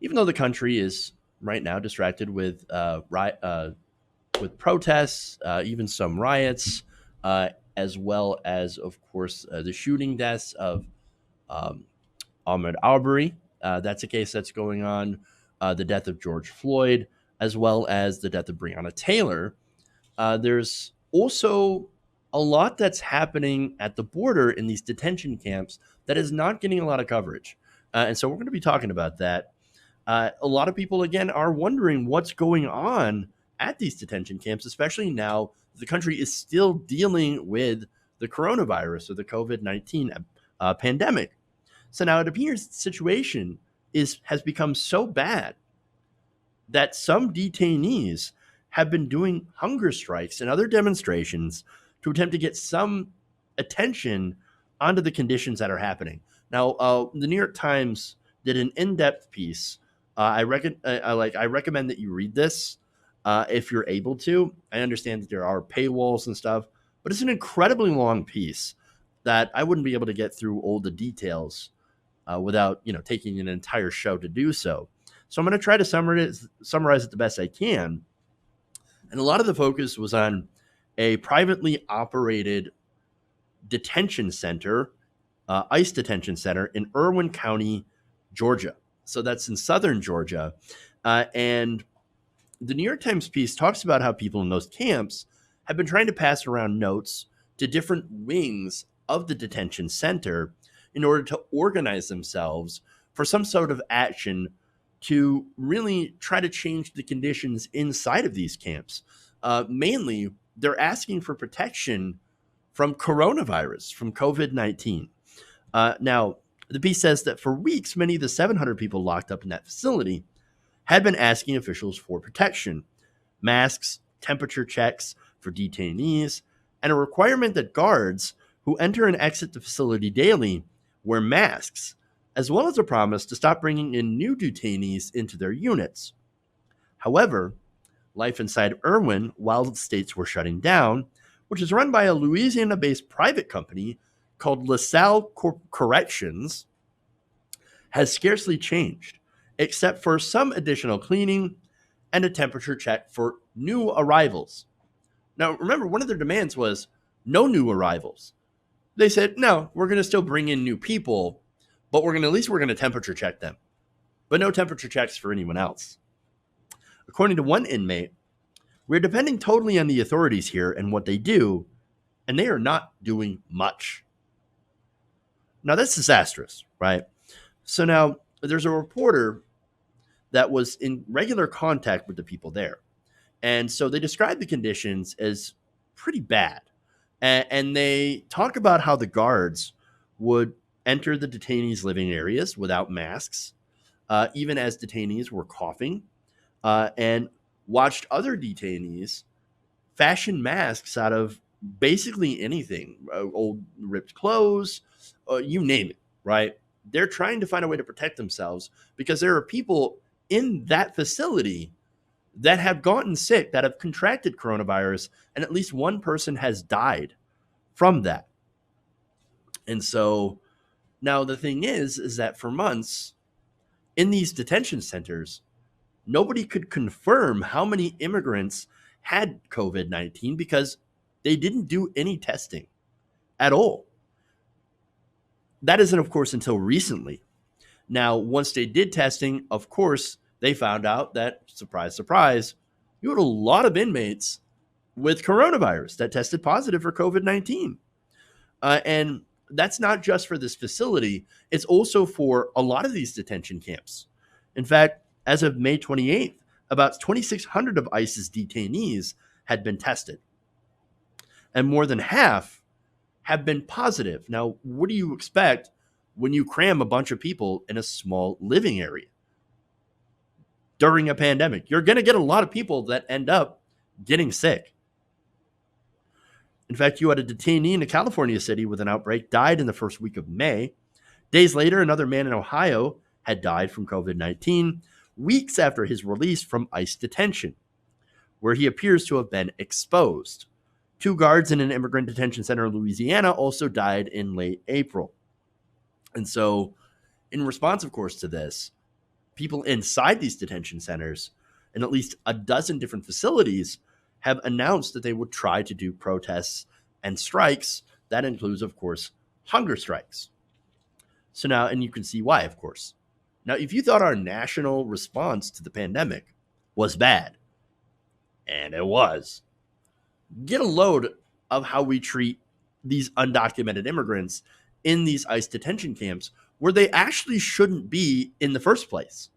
even though the country is right now distracted with protests, even some riots, as well as, of course, the shooting deaths of um, Ahmaud Arbery. That's a case that's going on. The death of George Floyd, as well as the death of Breonna Taylor. There's also a lot that's happening at the border in these detention camps that is not getting a lot of coverage. And so we're going to be talking about that. A lot of people, again, are wondering what's going on at these detention camps, especially now the country is still dealing with the coronavirus or the COVID-19 pandemic. So now it appears the situation has become so bad that some detainees have been doing hunger strikes and other demonstrations to attempt to get some attention onto the conditions that are happening. Now, the New York Times did an in-depth piece. I recommend that you read this if you're able to. I understand that there are paywalls and stuff, but it's an incredibly long piece that I wouldn't be able to get through all the details without taking an entire show to do so. So I'm going to try to summarize it the best I can. And a lot of the focus was on a privately operated detention center, ICE Detention Center in Irwin County, Georgia. So that's in southern Georgia. And the New York Times piece talks about how people in those camps have been trying to pass around notes to different wings of the detention center in order to organize themselves for some sort of action to really try to change the conditions inside of these camps. Mainly, they're asking for protection from coronavirus, from COVID-19. Now, the piece says that for weeks, many of the 700 people locked up in that facility had been asking officials for protection, masks, temperature checks for detainees, and a requirement that guards who enter and exit the facility daily wear masks, as well as a promise to stop bringing in new detainees into their units. However, life inside Irwin, while the states were shutting down, which is run by a Louisiana-based private company called LaSalle Corrections, has scarcely changed, except for some additional cleaning and a temperature check for new arrivals. Now, remember, one of their demands was no new arrivals. They said, no, we're going to still bring in new people, but we're going to temperature check them, but no temperature checks for anyone else. According to one inmate, we're depending totally on the authorities here and what they do, and they are not doing much. Now, that's disastrous, right? So now there's a reporter that was in regular contact with the people there. And so they describe the conditions as pretty bad. And they talk about how the guards would enter the detainees' living areas without masks, even as detainees were coughing, and watched other detainees fashion masks out of basically anything, old ripped clothes, you name it, right? They're trying to find a way to protect themselves because there are people in that facility that have gotten sick, that have contracted coronavirus, and at least one person has died from that. And so now the thing is that for months in these detention centers, nobody could confirm how many immigrants had COVID-19 because they didn't do any testing at all. That isn't, of course, until recently. Now, once they did testing, of course, they found out that, surprise, surprise, you had a lot of inmates with coronavirus that tested positive for COVID-19. And that's not just for this facility. It's also for a lot of these detention camps. In fact, as of May 28th, about 2,600 of ICE's detainees had been tested. And more than half have been positive. Now, what do you expect when you cram a bunch of people in a small living area during a pandemic? You're going to get a lot of people that end up getting sick. In fact, you had a detainee in a California city with an outbreak died in the first week of May. Days later, another man in Ohio had died from COVID-19 weeks after his release from ICE detention, where he appears to have been exposed. 2 guards in an immigrant detention center in Louisiana also died in late April. And so, in response, of course, to this, people inside these detention centers in at least a dozen different facilities have announced that they would try to do protests and strikes. That includes, of course, hunger strikes. So now, and you can see why, of course. Now, if you thought our national response to the pandemic was bad, and it was, get a load of how we treat these undocumented immigrants in these ICE detention camps where they actually shouldn't be in the first place.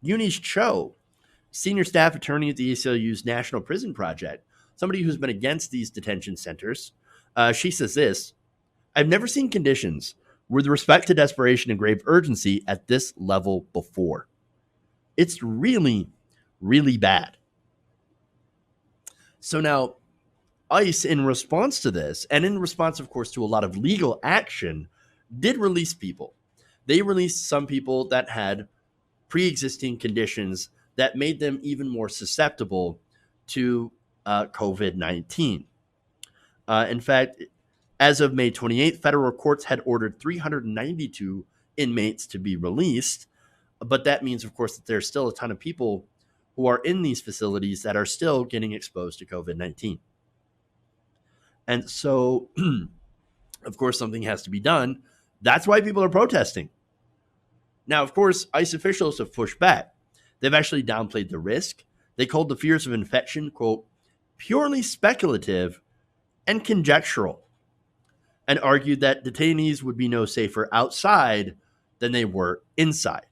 Eunice Cho, senior staff attorney at the ACLU's National Prison Project, somebody who's been against these detention centers, she says this: I've never seen conditions with respect to desperation and grave urgency at this level before. It's really, really bad. So now, ICE, in response to this, and in response, of course, to a lot of legal action, did release people. They released some people that had pre-existing conditions that made them even more susceptible to COVID-19. In fact, as of May 28th, federal courts had ordered 392 inmates to be released. But that means, of course, that there's still a ton of people who are in these facilities that are still getting exposed to COVID-19. And so, of course, something has to be done. That's why people are protesting. Now, of course, ICE officials have pushed back. They've actually downplayed the risk. They called the fears of infection, quote, purely speculative and conjectural, and argued that detainees would be no safer outside than they were inside.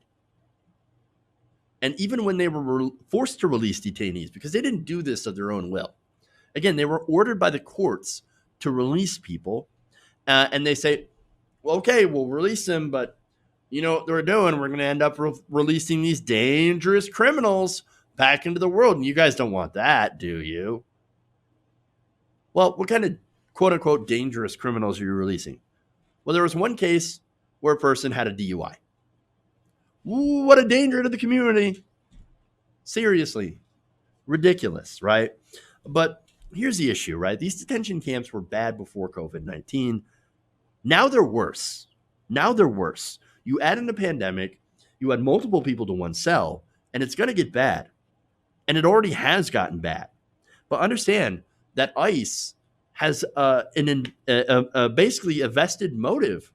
And even when they were forced to release detainees, because they didn't do this of their own will, again, they were ordered by the courts to release people, and they say, well, okay, we'll release them, but you know what they're doing? We're going to end up releasing these dangerous criminals back into the world, and you guys don't want that, do you? Well, what kind of quote-unquote dangerous criminals are you releasing? Well, there was one case where a person had a DUI. Ooh, what a danger to the community. Seriously. Ridiculous, right? But here's the issue, right? These detention camps were bad before COVID-19. Now they're worse. Now they're worse. You add in a pandemic, you add multiple people to one cell, and it's going to get bad. And it already has gotten bad. But understand that ICE has basically a vested motive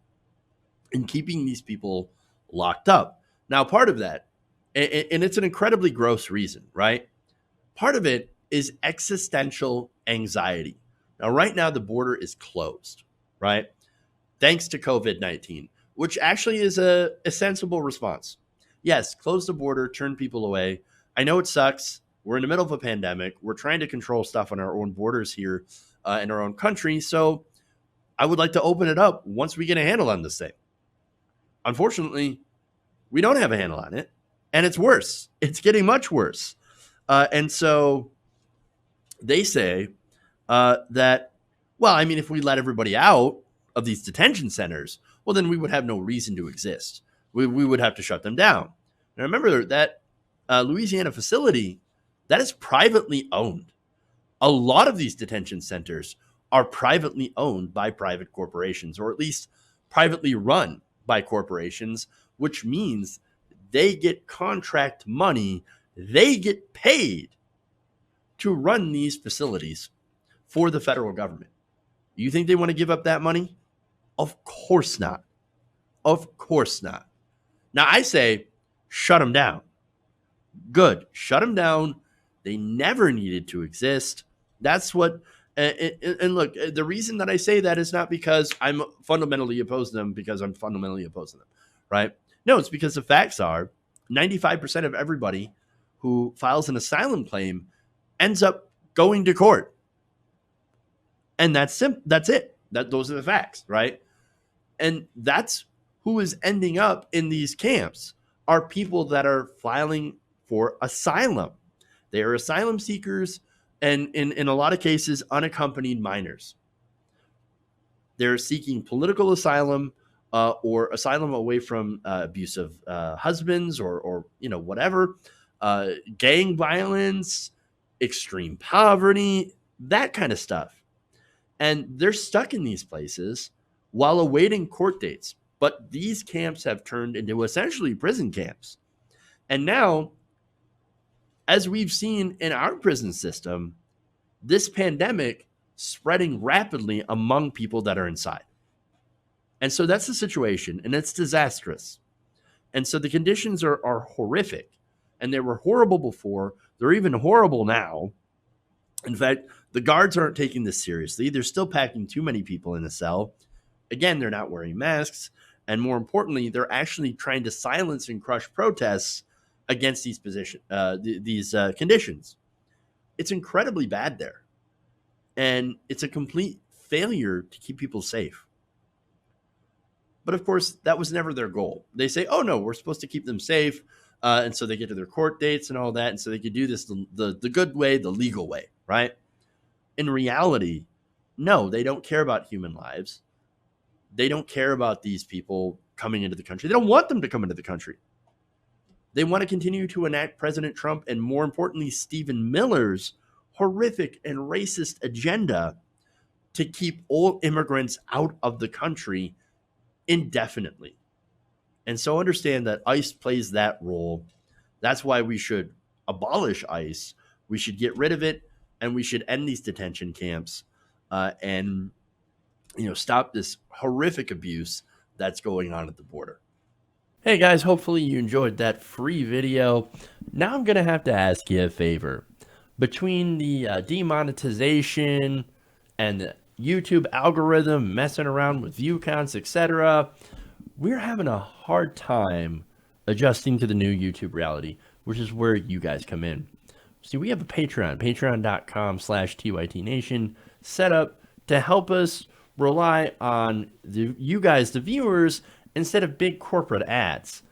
in keeping these people locked up. Now, part of that, and it's an incredibly gross reason, right? Part of it is existential anxiety. Now, right now, the border is closed, right? Thanks to COVID-19, which actually is a sensible response. Yes, close the border, turn people away. I know it sucks. We're in the middle of a pandemic. We're trying to control stuff on our own borders here in our own country. So I would like to open it up once we get a handle on this thing. Unfortunately, we don't have a handle on it, and it's worse. It's getting much worse. And so they say that, well, I mean, if we let everybody out of these detention centers, well, then we would have no reason to exist. We would have to shut them down. Now, remember that Louisiana facility, that is privately owned. A lot of these detention centers are privately owned by private corporations, or at least privately run by corporations, which means they get contract money. They get paid to run these facilities for the federal government. You think they want to give up that money? Of course not. Of course not. Now, I say, shut them down. Good. Shut them down. They never needed to exist. That's what, and look, the reason that I say that is not because I'm fundamentally opposed to them, because I'm fundamentally opposed to them, right? No, it's because the facts are 95% of everybody who files an asylum claim ends up going to court. And that's it. Those are the facts, right? And that's who is ending up in these camps, are people that are filing for asylum. They are asylum seekers, and in a lot of cases, unaccompanied minors. They're seeking political asylum or asylum away from abusive husbands or whatever, gang violence, extreme poverty, that kind of stuff. And they're stuck in these places while awaiting court dates. But these camps have turned into essentially prison camps. And now, as we've seen in our prison system, this pandemic spreading rapidly among people that are inside. And so that's the situation, and it's disastrous. And so the conditions are horrific, and they were horrible before. They're even horrible now. In fact, the guards aren't taking this seriously. They're still packing too many people in a cell. Again, they're not wearing masks. And more importantly, they're actually trying to silence and crush protests against these conditions. It's incredibly bad there. And it's a complete failure to keep people safe. But of course, that was never their goal. They say, oh, no, we're supposed to keep them safe. And so they get to their court dates and all that. And so they could do this the good way, the legal way, right? In reality, no, they don't care about human lives. They don't care about these people coming into the country. They don't want them to come into the country. They want to continue to enact President Trump and, more importantly, Stephen Miller's horrific and racist agenda to keep all immigrants out of the country indefinitely. And so understand that ICE plays that role. That's why we should abolish ICE. We should get rid of it, and we should end these detention camps and stop this horrific abuse that's going on at the border. Hey guys, hopefully you enjoyed that free video. Now I'm going to have to ask you a favor. Between the demonetization and the YouTube algorithm messing around with view counts, etc., we're having a hard time adjusting to the new YouTube reality, which is where you guys come in. See, we have a Patreon, patreon.com/TYTNation, set up to help us rely on you guys, the viewers, instead of big corporate ads.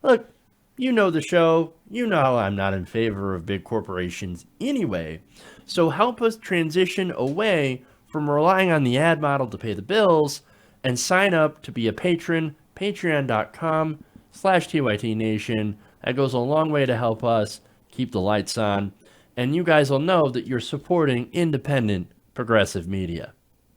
Look, you know the show. You know I'm not in favor of big corporations anyway. So help us transition away from relying on the ad model to pay the bills and sign up to be a patron, patreon.com/TYTNation. That goes a long way to help us keep the lights on. And you guys will know that you're supporting independent, progressive media.